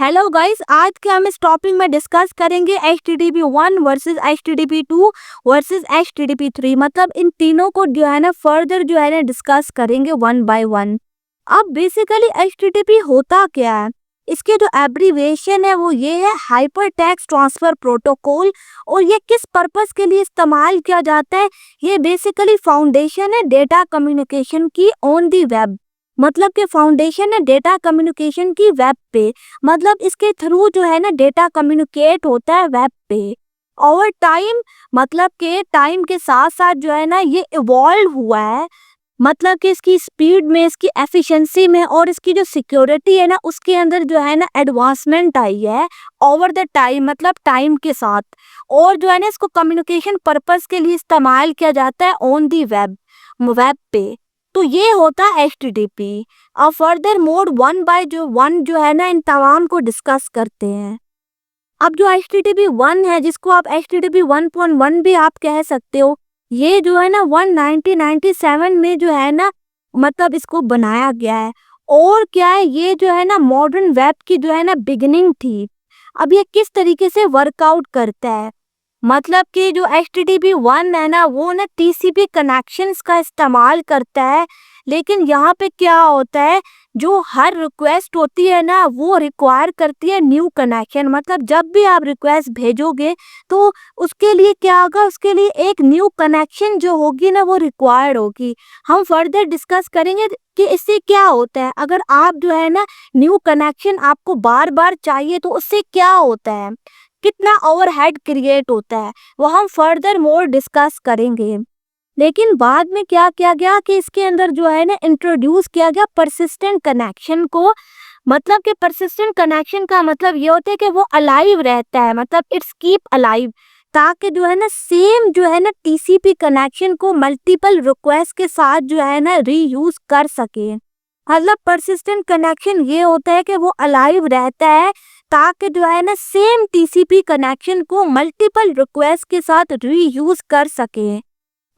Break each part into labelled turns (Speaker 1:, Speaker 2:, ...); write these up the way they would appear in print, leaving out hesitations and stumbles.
Speaker 1: Hello guys, आज के हम इस टॉपिक में डिस्कस करेंगे HTTP 1 versus HTTP 2 versus HTTP 3। मतलब इन तीनों को जो है ना फर्दर जो है ना डिस्कस करेंगे वन बाय वन। अब बेसिकली HTTP होता क्या है, इसके जो एब्रीविएशन है वो ये है हाइपर टेक्स्ट ट्रांसफर प्रोटोकॉल। और ये किस पर्पस के लिए इस्तेमाल किया जाता है, ये बेसिकली फाउंडेशन है डेटा कम्युनिकेशन की ऑन दी वेब। मतलब कि फाउंडेशन है डेटा कम्युनिकेशन की वेब पे। मतलब इसके थ्रू जो है ना डेटा कम्युनिकेट होता है वेब पे। ओवर टाइम मतलब के टाइम के साथ साथ जो है ना ये इवॉल्व हुआ है। मतलब कि इसकी स्पीड में, इसकी एफिशिएंसी में और इसकी जो सिक्योरिटी है ना उसके अंदर जो है ना एडवांसमेंट आई है ओवर द टाइम, मतलब टाइम के साथ। और जो है ना इसको कम्युनिकेशन पर्पस के लिए इस्तेमाल किया जाता है ऑन दी वेब पे। तो ये होता है HTTP। अब फर्दर मोड वन जो है ना इन तमाम को डिस्कस करते हैं। अब जो HTTP 1 है, जिसको आप HTTP 1.1 भी आप कह सकते हो, ये जो है ना 1997 में जो है ना मतलब इसको बनाया गया है। और क्या है, ये जो है ना मॉडर्न वेब की जो है ना बिगिनिंग थी। अब ये किस तरीके से वर्कआउट करता है, मतलब कि जो HTTP 1 है ना वो ना TCP कनेक्शंस का इस्तेमाल करता है। लेकिन यहाँ पे क्या होता है, जो हर रिक्वेस्ट होती है ना वो रिक्वायर करती है न्यू कनेक्शन। मतलब जब भी आप रिक्वेस्ट भेजोगे तो उसके लिए क्या होगा, उसके लिए एक न्यू कनेक्शन जो होगी ना वो रिक्वायर्ड होगी। हम फर्दर डिस्कस करेंगे कि इससे क्या होता है। अगर आप जो है ना न्यू कनेक्शन आपको बार बार चाहिए तो उससे क्या होता है, कितना ओवरहेड क्रिएट होता है, वो हम फर्दर मोर डिस्कस करेंगे। लेकिन बाद में क्या किया गया कि इसके अंदर जो है ना इंट्रोड्यूस किया गया परसिस्टेंट कनेक्शन को। मतलब कि परसिस्टेंट कनेक्शन का मतलब ये होता है कि वो अलाइव रहता है, मतलब इट्स कीप अलाइव, ताकि जो है ना सेम जो है ना TCP कनेक्शन को मल्टीपल रिक्वेस्ट के साथ जो है ना रीयूज कर सके। मतलब परसिस्टेंट कनेक्शन ये होता है कि वो अलाइव रहता है ताकि जो है ना सेम TCP कनेक्शन को मल्टीपल रिक्वेस्ट के साथ रीयूज कर सके।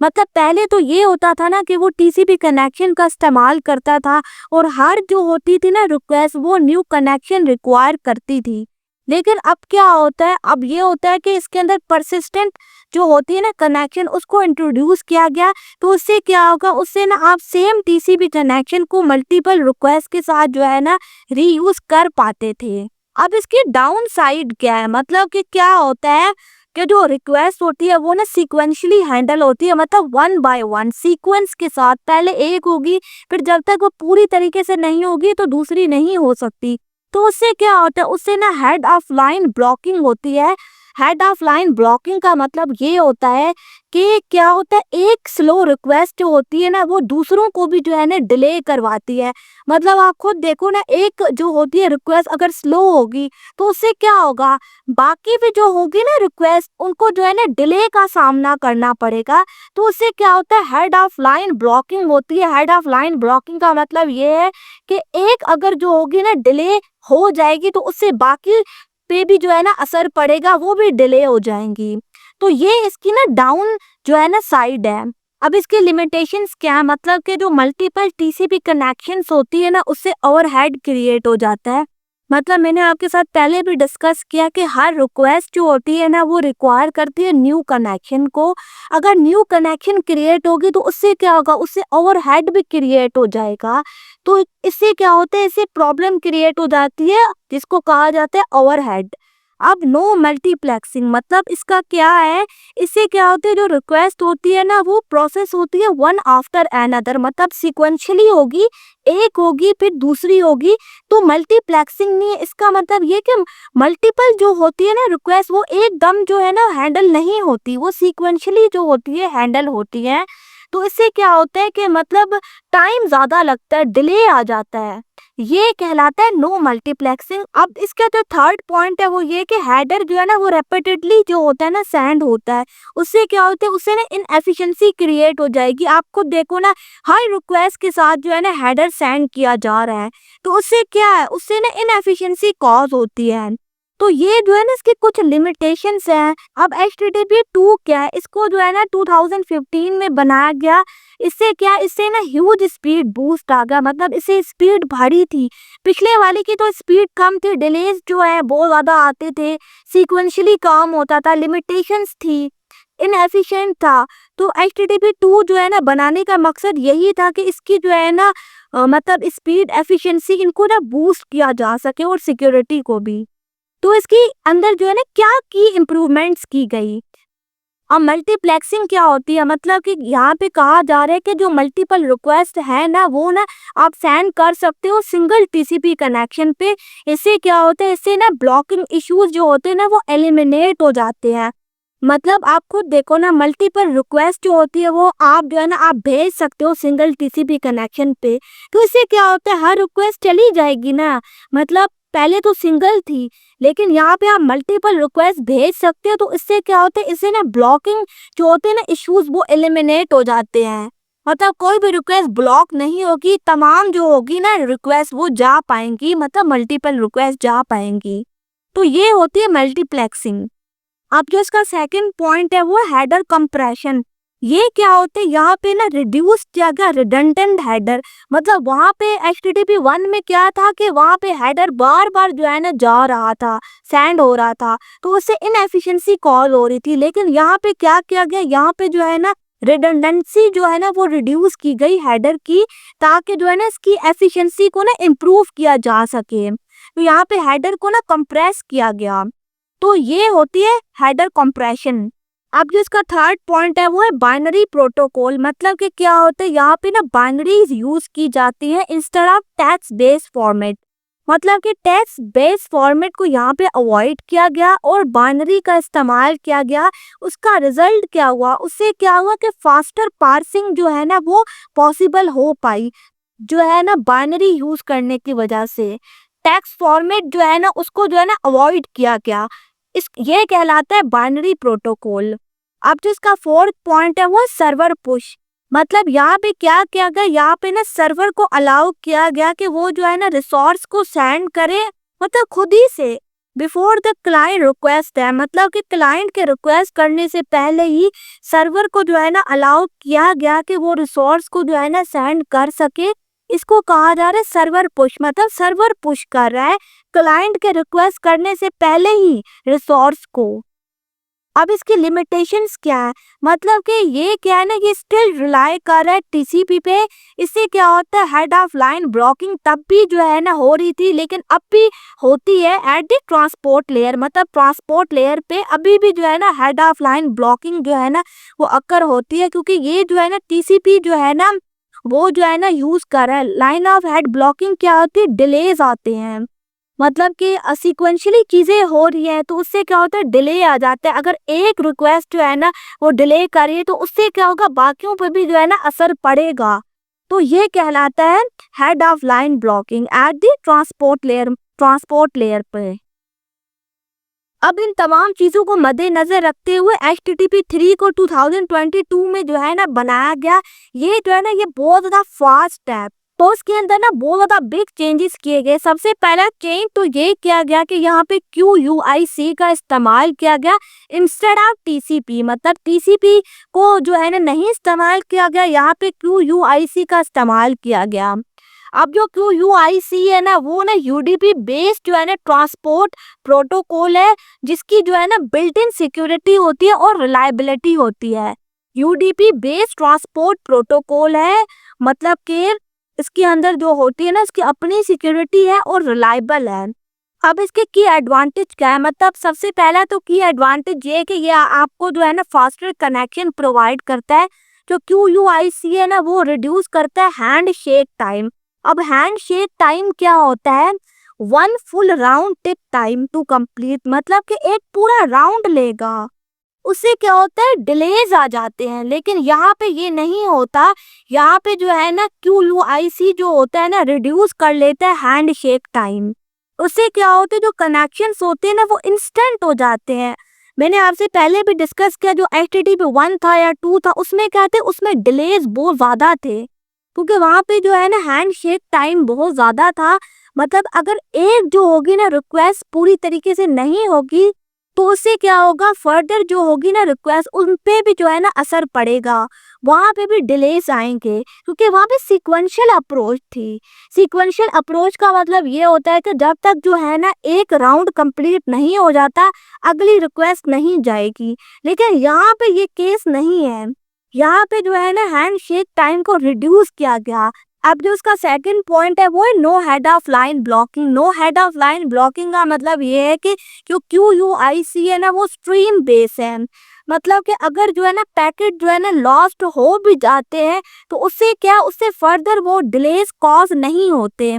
Speaker 1: मतलब पहले तो ये होता था ना कि वो TCP कनेक्शन का इस्तेमाल करता था और हर जो होती थी ना रिक्वेस्ट वो न्यू कनेक्शन रिक्वायर करती थी। लेकिन अब क्या होता है, अब ये होता है कि इसके अंदर परसिस्टेंट जो होती है ना कनेक्शन उसको इंट्रोड्यूस किया गया। तो उससे क्या होगा, उससे ना आप सेम TCP कनेक्शन को मल्टीपल रिक्वेस्ट के साथ जो है ना रीयूज कर पाते थे। अब इसकी डाउन साइड क्या है, मतलब कि क्या होता है कि जो रिक्वेस्ट होती है वो ना सीक्वेंशियली हैंडल होती है। मतलब वन बाय वन सीक्वेंस के साथ, पहले एक होगी फिर जब तक वो पूरी तरीके से नहीं होगी तो दूसरी नहीं हो सकती। तो उससे क्या होता है, उससे ना हेड ऑफ लाइन ब्लॉकिंग होती है। हेड ऑफ लाइन ब्लॉकिंग का मतलब ये होता है कि क्या होता है, एक स्लो रिक्वेस्ट जो होती है ना वो दूसरों को भी जो है ना डिले करवाती है। मतलब आप खुद देखो ना, एक जो होती है रिक्वेस्ट अगर स्लो होगी तो उससे क्या होगा, बाकी भी जो होगी ना रिक्वेस्ट उनको जो है ना डिले का सामना करना पड़ेगा। तो उससे क्या होता है, हेड ऑफ लाइन ब्लॉकिंग होती है। हेड ऑफ लाइन ब्लॉकिंग का मतलब ये है कि एक अगर जो होगी ना डिले हो जाएगी तो उससे बाकी पे भी जो है ना असर पड़ेगा, वो भी डिले हो जाएंगी। तो ये इसकी ना डाउन जो है ना साइड है। अब इसके लिमिटेशंस क्या है, मतलब कि जो मल्टीपल TCP कनेक्शंस होती है ना उससे ओवरहेड क्रिएट हो जाता है। मतलब मैंने आपके साथ पहले भी डिस्कस किया कि हर रिक्वेस्ट जो होती है ना वो रिक्वायर करती है न्यू कनेक्शन को। अगर न्यू कनेक्शन क्रिएट होगी तो उससे क्या होगा, उससे ओवरहेड भी क्रिएट हो जाएगा। तो इससे क्या होता है, इससे प्रॉब्लम क्रिएट हो जाती है जिसको कहा जाता है ओवरहेड। अब नो मल्टीप्लेक्सिंग मतलब इसका क्या है, इससे क्या होता है, जो रिक्वेस्ट होती है ना वो प्रोसेस होती है वन आफ्टर अनदर, मतलब सीक्वेंशियली होगी, एक होगी फिर दूसरी होगी। तो मल्टीप्लेक्सिंग नहीं है, इसका मतलब ये कि मल्टीपल जो होती है ना रिक्वेस्ट वो एकदम जो है ना हैंडल नहीं होती, वो सीक्वेंशियली जो होती है हैंडल होती है। तो इससे क्या होता है कि मतलब टाइम ज़्यादा लगता है, डिले आ जाता है, ये कहलाता है नो मल्टीप्लेक्सिंग। अब इसका जो थर्ड पॉइंट है वो ये कि हेडर जो है ना वो रेपिटेडली जो होता है ना सेंड होता है। उससे क्या होता है, उससे ना इनएफिशिएंसी क्रिएट हो जाएगी। आपको देखो ना, हर रिक्वेस्ट के साथ जो है ना हेडर सेंड किया जा रहा है, तो उससे क्या है, उससे ना इनएफिशिएंसी कॉज होती है। तो ये जो है ना इसकी कुछ लिमिटेशंस हैं। अब HTTP 2 क्या है, इसको जो है ना 2015 में बनाया गया। इससे क्या, इससे ना ह्यूज स्पीड बूस्ट आ गया, मतलब इससे स्पीड बढ़ी थी। पिछले वाले की तो स्पीड कम थी, डिलेज जो है बहुत ज़्यादा आते थे, सीक्वेंशियली काम होता था, लिमिटेशंस थी, इनएफिशिएंट था। तो HTTP 2 जो है ना बनाने का मकसद यही था कि इसकी जो है ना मतलब स्पीड, एफिशिएंसी, इनको ना बूस्ट किया जा सके और सिक्योरिटी को भी। तो इसके अंदर जो है ना क्या की इम्प्रूवमेंट्स की गई। अब मल्टीप्लेक्सिंग क्या होती है, मतलब कि यहाँ पे कहा जा रहा है कि जो मल्टीपल रिक्वेस्ट है ना वो ना आप सेंड कर सकते हो सिंगल TCP कनेक्शन पे। इससे क्या होता है, इससे ना ब्लॉकिंग इश्यूज जो होते हैं ना वो एलिमिनेट हो जाते हैं। मतलब आप खुद देखो ना, मल्टीपल रिक्वेस्ट जो होती है वो आप जो है ना आप भेज सकते हो सिंगल TCP कनेक्शन पे। तो इससे क्या होता है, हर रिक्वेस्ट चली जाएगी ना, मतलब पहले तो सिंगल थी लेकिन यहाँ पे आप मल्टीपल रिक्वेस्ट भेज सकते हो। तो इससे क्या होता है, इससे ना ब्लॉकिंग जो होते हैं ना इश्यूज वो एलिमिनेट हो जाते हैं। मतलब कोई भी रिक्वेस्ट ब्लॉक नहीं होगी, तमाम जो होगी ना रिक्वेस्ट वो जा पाएंगी, मतलब मल्टीपल रिक्वेस्ट जा पाएंगी। तो ये होती है मल्टीप्लेक्सिंग। अब जो इसका सेकंड पॉइंट है वो हेडर कंप्रेशन। ये क्या होते हैं, यहाँ पे ना रिड्यूस किया गया रिडंडेंट हेडर। मतलब वहाँ पे HTTP 1 में क्या था कि वहाँ पे हेडर बार बार जो है ना जा रहा था, सेंड हो रहा था, तो उससे इनएफिशिएंसी कॉल हो रही थी। लेकिन यहाँ पे क्या किया गया, यहाँ पे जो है ना रिडंडेंसी जो है ना वो रिड्यूस की गई हेडर की, ताकि जो है ना इसकी एफिशिएंसी को ना इम्प्रूव किया जा सके। तो यहाँ पे हेडर को ना कंप्रेस किया गया। तो ये होती है हेडर कंप्रेशन। अब जो इसका थर्ड पॉइंट है वो है बाइनरी प्रोटोकॉल। मतलब कि क्या होता है, यहाँ पे ना बाइनरीज यूज की जाती है instead of text based format. मतलब कि टेक्स्ट बेस्ड फॉर्मेट को यहाँ पे अवॉइड किया गया और बाइनरी का इस्तेमाल किया गया। उसका रिजल्ट क्या हुआ, उससे क्या हुआ कि फास्टर पार्सिंग जो है ना वो पॉसिबल हो पाई, जो है ना बाइनरी यूज करने की वजह से। टेक्स्ट फॉर्मेट जो है ना उसको जो है ना अवॉइड किया गया, इस ये कहलाता है बाइनरी प्रोटोकॉल। अब जो इसका फोर्थ पॉइंट है वो सर्वर पुश। मतलब यहाँ पे क्या किया गया, यहाँ पे ना सर्वर को अलाउ किया गया कि वो जो है ना रिसोर्स को सेंड करे, मतलब खुद ही से, बिफोर द क्लाइंट रिक्वेस्ट है। मतलब कि क्लाइंट के रिक्वेस्ट करने से पहले ही सर्वर को जो है ना अलाउ किया गया कि वो रिसोर्स को जो है ना सेंड कर सके। इसको कहा जा रहा है सर्वर पुश। मतलब सर्वर पुश कर रहा है क्लाइंट के रिक्वेस्ट करने से पहले ही रिसोर्स को। अब इसकी लिमिटेशंस क्या है, मतलब कि ये क्या है ना, ये स्टिल रिलाई कर रहा है TCP पे। इससे क्या होता है, हेड ऑफ लाइन ब्लॉकिंग तब भी जो है ना हो रही थी, लेकिन अब भी होती है एट द ट्रांसपोर्ट लेयर। मतलब ट्रांसपोर्ट लेयर पे अभी भी जो है ना हेड ऑफ लाइन ब्लॉकिंग जो है ना वो अकर होती है, क्योंकि ये जो है ना TCP जो है ना वो जो है ना यूज कर रहा है। लाइन ऑफ हेड ब्लॉकिंग क्या होती है, डिलेज आते हैं। मतलब कि सीक्वेंशियली चीजें हो रही हैं तो उससे क्या होता है, डिले आ जाता है। अगर एक रिक्वेस्ट जो है ना वो डिले कर रही है तो उससे क्या होगा, बाकियों पे भी जो है ना असर पड़ेगा। तो ये कहलाता है head of line blocking at the transport layer पे। अब इन तमाम चीज़ों को मद्देनजर रखते हुए HTTP 3 को 2022 में जो है ना बनाया गया। ये जो है ना ये बहुत ज़्यादा फास्ट है, तो उसके अंदर ना बहुत ज़्यादा बिग चेंजेस किए गए। सबसे पहला चेंज तो ये किया गया कि यहाँ पे QUIC का इस्तेमाल किया गया इंस्टेड ऑफ TCP। मतलब TCP को जो है ना नहीं इस्तेमाल किया गया, यहाँ पे QUIC का इस्तेमाल किया गया। अब जो QUIC है ना वो ना UDP बेस्ड जो है ना ट्रांसपोर्ट प्रोटोकॉल है, जिसकी जो है ना बिल्ट इन सिक्योरिटी होती है और रिलायबिलिटी होती है। UDP बेस्ड ट्रांसपोर्ट प्रोटोकॉल है, मतलब कि इसके अंदर जो होती है ना इसकी अपनी सिक्योरिटी है और रिलायबल है। अब इसके की एडवांटेज क्या है, मतलब सबसे पहला तो की एडवांटेज ये है कि ये आपको जो है ना फास्टर कनेक्शन प्रोवाइड करता है। जो QUIC है ना वो रिड्यूस करता है हैंड शेक टाइम। अब हैंड शेक टाइम क्या होता है, 1 full round trip time to complete. मतलब कि एक पूरा राउंड लेगा, उससे क्या होता है डिलेज आ जाते हैं। लेकिन यहाँ पे ये नहीं होता, यहाँ पे जो है ना QUIC जो होता है ना रिड्यूस कर लेता है हैंड शेक टाइम। उससे क्या होता है, जो कनेक्शंस होते हैं ना वो इंस्टेंट हो जाते हैं। मैंने आपसे पहले भी डिस्कस किया, जो HTTP 1 था या 2 था उसमें क्या थे, उसमें डिलेज बहुत ज़्यादा थे, क्योंकि वहाँ पे जो है ना हैंड शेक टाइम बहुत ज़्यादा था। मतलब अगर एक जो होगी ना रिक्वेस्ट पूरी तरीके से नहीं होगी तो उससे क्या होगा, फर्दर जो होगी ना रिक्वेस्ट उन पे भी जो है ना असर पड़ेगा, वहाँ पे भी डिलेस आएंगे, क्योंकि वहाँ पे सीक्वेंशियल अप्रोच थी। सीक्वेंशियल अप्रोच का मतलब ये होता है कि जब तक जो है ना एक राउंड कंप्लीट नहीं हो जाता अगली रिक्वेस्ट नहीं जाएगी। लेकिन यहाँ पे ये केस नहीं है, यहाँ पे जो है ना हैंड शेक टाइम को रिड्यूस किया गया। अब जो उसका सेकंड पॉइंट है वो है no head of line blocking. No head of line blocking का मतलब ये है कि जो QUIC है ना वो स्ट्रीम बेस है, मतलब कि अगर जो है ना पैकेट जो है ना लॉस्ट हो भी जाते हैं तो उससे क्या, उससे फर्दर वो डिलेस कॉज नहीं होते।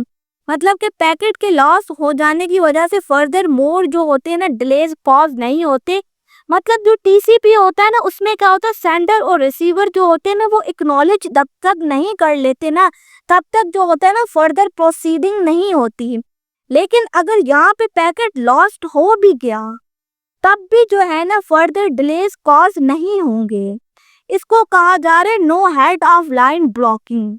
Speaker 1: मतलब कि पैकेट के लॉस हो जाने की वजह से फर्दर मोर जो होते हैं ना डिलेस कॉज नहीं होते। मतलब जो TCP होता है ना उसमें क्या होता है, सेंडर और रिसीवर जो होते हैं ना वो एक्नॉलेज जब तक नहीं कर लेते ना तब तक जो होता है ना फर्दर प्रोसीडिंग नहीं होती। लेकिन अगर यहाँ पे पैकेट लॉस्ट हो भी गया तब भी जो है ना फर्दर डिलेस कॉज नहीं होंगे। इसको कहा जा रहा है no head of line blocking.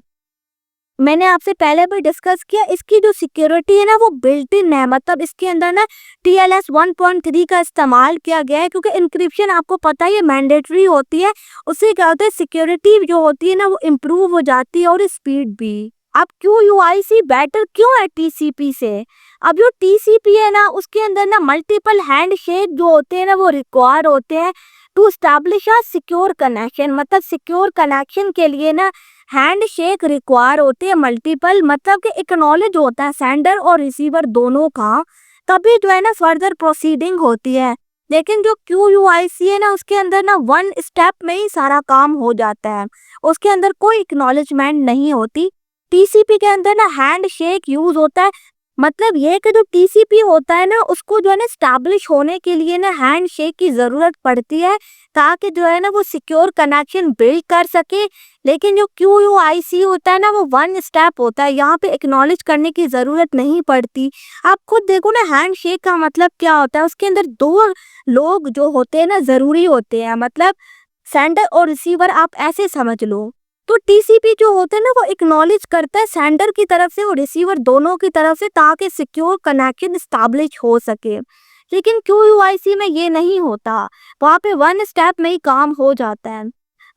Speaker 1: मैंने आपसे पहले भी डिस्कस किया, इसकी जो सिक्योरिटी है ना वो बिल्ट इन है, मतलब इसके अंदर ना TLS 1.3 का इस्तेमाल किया गया है, क्योंकि इंक्रिप्शन आपको पता है ये मैंडेटरी होती है। उससे क्या होता है, सिक्योरिटी जो होती है ना वो इम्प्रूव हो जाती है और स्पीड भी। अब QUIC बेटर क्यों है TCP से? अब जो TCP है ना उसके अंदर ना मल्टीपल हैंड शेक जो होते हैं ना वो रिक्वायर होते हैं to establish a secure connection. मतलब सिक्योर कनेक्शन के लिए ना हैंड शेक रिक्वायर होते हैं मल्टीपल, मतलब कि एक्नॉलेज होता है सेंडर और रिसीवर दोनों का, तभी जो है ना फर्दर प्रोसीडिंग होती है। लेकिन जो QUIC है ना उसके अंदर ना वन स्टेप में ही सारा काम हो जाता है, उसके अंदर कोई एक्नॉलेजमेंट नहीं होती। TCP के अंदर ना हैंड शेक यूज होता है, मतलब ये कि जो TCP होता है ना उसको जो है ना स्टैब्लिश होने के लिए ना हैंड शेक की ज़रूरत पड़ती है ताकि जो है ना वो सिक्योर कनेक्शन बिल्ड कर सके। लेकिन जो QUIC होता है ना वो वन स्टेप होता है, यहाँ पे एक्नॉलेज करने की ज़रूरत नहीं पड़ती। आप खुद देखो ना हैंड शेक का मतलब क्या होता है, उसके अंदर दो लोग जो होते हैं ना ज़रूरी होते हैं, मतलब सेंडर और रिसीवर आप ऐसे समझ लो। तो TCP जो होता है ना वो एक्नॉलेज करता है सेंडर की तरफ से और रिसीवर दोनों की तरफ से ताकि सिक्योर कनेक्शन स्टैब्लिश हो सके। लेकिन QUIC में ये नहीं होता, वहाँ पे वन स्टेप में ही काम हो जाता है।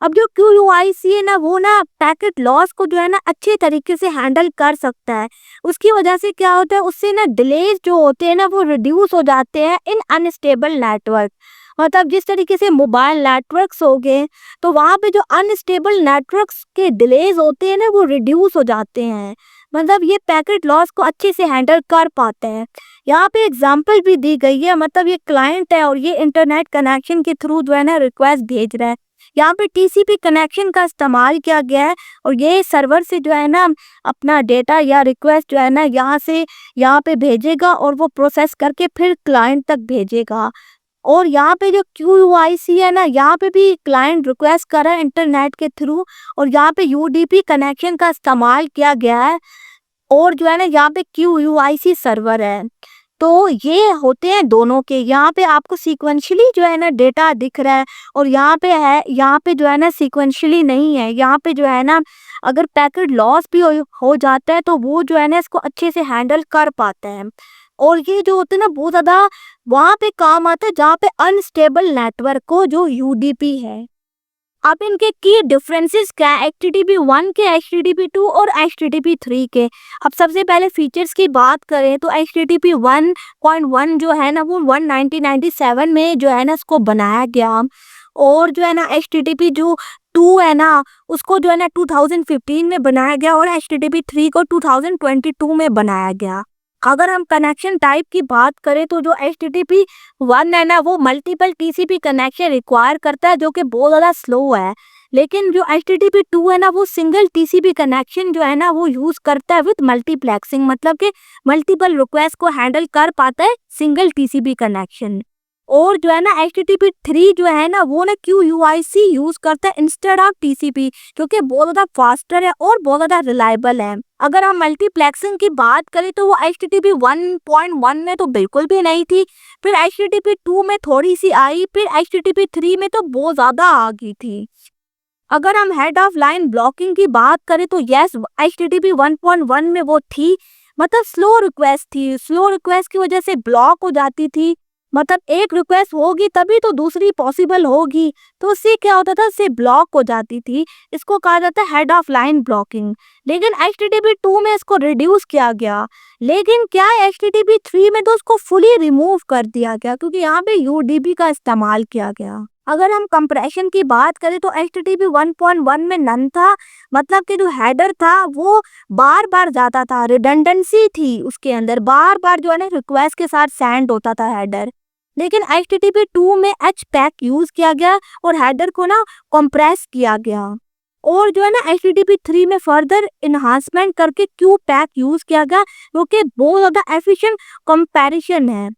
Speaker 1: अब जो QUIC है ना वो ना पैकेट लॉस को जो है ना अच्छे तरीके से हैंडल कर सकता है। उसकी वजह से क्या होता है, उससे ना डिलेज जो होते हैं ना वो रिड्यूस हो जाते हैं इन अनस्टेबल नेटवर्क। मतलब जिस तरीके से मोबाइल नेटवर्क्स हो गए तो वहाँ पे जो अनस्टेबल नेटवर्क्स के डिलेज होते हैं ना वो रिड्यूस हो जाते हैं, मतलब ये पैकेट लॉस को अच्छे से हैंडल कर पाते हैं। यहाँ पे एग्जांपल भी दी गई है, मतलब ये क्लाइंट है और ये इंटरनेट कनेक्शन के थ्रू जो है ना रिक्वेस्ट भेज रहा है। यहाँ पे TCP कनेक्शन का इस्तेमाल किया गया है और ये सर्वर से जो है ना अपना डेटा या रिक्वेस्ट जो है ना यहाँ से यहाँ पे भेजेगा और वो प्रोसेस करके फिर क्लाइंट तक भेजेगा। और यहाँ पे जो QUIC है ना यहाँ पे भी क्लाइंट रिक्वेस्ट कर रहा है इंटरनेट के थ्रू और यहाँ पे UDP कनेक्शन का इस्तेमाल किया गया है और जो है ना यहाँ पे QUIC सर्वर है। तो ये होते हैं दोनों के, यहाँ पे आपको सीक्वेंशियली जो है ना डेटा दिख रहा है और यहाँ पे है, यहाँ पे जो है ना सीक्वेंशियली नहीं है। यहाँ पे जो है ना अगर पैकेट लॉस भी हो जाता है तो वो जो है ना इसको अच्छे से हैंडल कर पाता है। और ये जो होते हैं ना बहुत ज़्यादा वहाँ पे काम आता है जहाँ पे अनस्टेबल नेटवर्क को जो UDP है। अब इनके की डिफरेंसेस क्या है HTTP 1 के, HTTP 2 और HTTP 3 के। अब सबसे पहले फीचर्स की बात करें तो HTTP 1.1 जो है ना वो 1997 में जो है ना इसको बनाया गया और जो है ना HTTP जो 2 है ना उसको जो है ना 2015 में बनाया गया और HTTP 3 को 2022 में बनाया गया। अगर हम कनेक्शन टाइप की बात करें तो जो HTTP 1 है ना वो मल्टीपल TCP कनेक्शन रिक्वायर करता है जो कि बहुत ज़्यादा स्लो है। लेकिन जो HTTP 2 है ना वो सिंगल TCP कनेक्शन जो है ना वो यूज़ करता है विद मल्टीप्लेक्सिंग, मतलब कि मल्टीपल रिक्वेस्ट को हैंडल कर पाता है सिंगल TCP कनेक्शन। और जो है ना HTTP 3 जो है ना वो ना QUIC यूज़ करता है इंस्टेड ऑफ TCP, क्योंकि बहुत ज़्यादा फास्टर है और बहुत ज़्यादा रिलायबल है। अगर हम मल्टीप्लेक्सिंग की बात करें तो वो HTTP 1.1 में तो बिल्कुल भी नहीं थी, फिर HTTP 2 में थोड़ी सी आई, फिर HTTP 3 में तो बहुत ज़्यादा आ गई थी। अगर हम हेड ऑफ लाइन ब्लॉकिंग की बात करें तो यस HTTP 1.1 में वो थी, मतलब स्लो रिक्वेस्ट थी, स्लो रिक्वेस्ट की वजह से ब्लॉक हो जाती थी। मतलब एक रिक्वेस्ट होगी तभी तो दूसरी पॉसिबल होगी, तो उससे क्या होता था, उससे ब्लॉक हो जाती थी। इसको कहा जाता है हेड ऑफ लाइन ब्लॉकिंग। लेकिन HTTP 2 में इसको रिड्यूस किया गया। लेकिन क्या है, HTTP 3 में तो उसको फुली रिमूव कर दिया गया, क्योंकि यहाँ पे UDP का इस्तेमाल किया गया। अगर हम कंप्रेशन की बात करें तो HTTP 1.1 में नन था, मतलब कि जो हेडर था वो बार बार जाता था, रिडंडेंसी थी उसके अंदर, बार बार जो है ना रिक्वेस्ट के साथ सेंड होता था हेडर। लेकिन HTTP 2 में एच पैक यूज किया गया और हेडर को ना कंप्रेस किया गया। और जो है ना HTTP 3 में फर्दर इन्हांसमेंट करके क्यू पैक यूज किया गया, जो कि बहुत ज़्यादा एफिशिएंट कंपैरिजन है।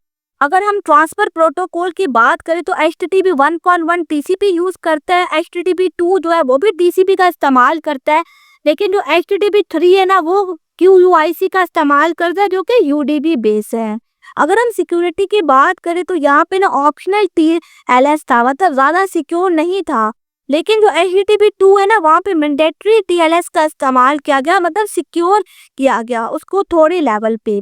Speaker 1: अगर हम ट्रांसफर प्रोटोकॉल की बात करें तो HTTP 1.1 TCP यूज करता है, HTTP 2 जो है वो भी TCP का इस्तेमाल करता है। लेकिन जो HTTP 3 है ना वो QUIC का इस्तेमाल करता है, जो कि UDP बेस है। अगर हम सिक्योरिटी की बात करें तो यहाँ पे ना ऑप्शनल TLS था, मतलब ज़्यादा सिक्योर नहीं था। लेकिन जो HTTP 2 है ना वहाँ पे मैंडेटरी TLS का इस्तेमाल किया गया, मतलब सिक्योर किया गया उसको थोड़े लेवल पे।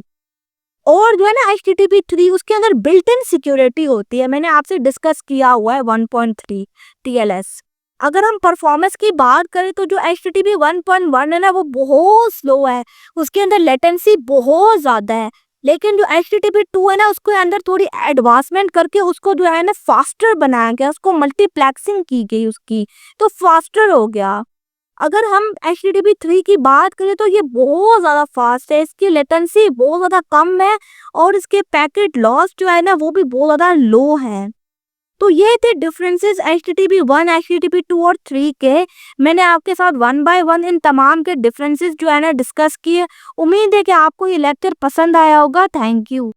Speaker 1: और जो है ना HTTP 3 उसके अंदर बिल्ट इन सिक्योरिटी होती है, मैंने आपसे डिस्कस किया हुआ है 1.3 TLS। अगर हम परफॉर्मेंस की बात करें तो जो HTTP 1.1 है ना वो बहुत स्लो है, उसके अंदर लेटेंसी बहुत ज़्यादा है। लेकिन जो HTTP 2 है ना उसके अंदर थोड़ी एडवांसमेंट करके उसको जो है ना फास्टर बनाया गया, उसको मल्टीप्लेक्सिंग की गई उसकी, तो फास्टर हो गया। अगर हम HTTP 3 की बात करें तो ये बहुत ज़्यादा फास्ट है, इसकी लेटेंसी बहुत ज़्यादा कम है और इसके पैकेट लॉस जो है ना वो भी बहुत ज़्यादा लो है। तो ये थे डिफरेंसेस HTTP 1, HTTP 2 और 3 के। मैंने आपके साथ वन बाय वन इन तमाम के डिफरेंसेस जो है ना डिस्कस किए। उम्मीद है कि आपको ये लेक्चर पसंद आया होगा। Thank you.